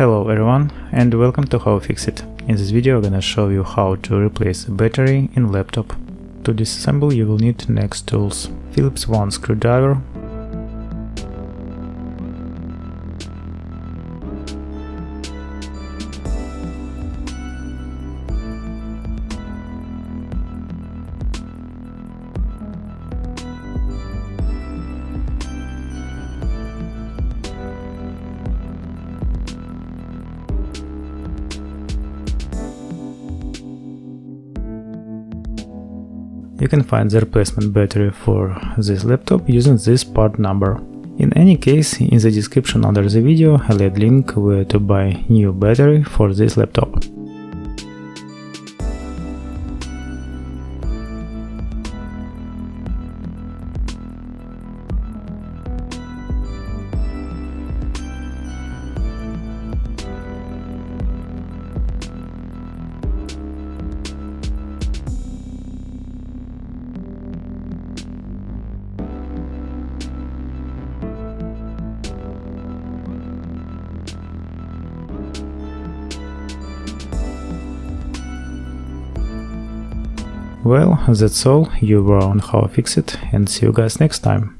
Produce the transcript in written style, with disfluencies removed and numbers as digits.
Hello everyone and welcome to How-FixIT. In this video I'm gonna show you how to replace a battery in laptop. To disassemble you will need next tools: Phillips 1 screwdriver, you can find the replacement battery for this laptop using this part number. In any case, in the description under the video I'll add link where to buy new battery for this laptop. Well, that's all. You were on How-FixIT and see you guys next time.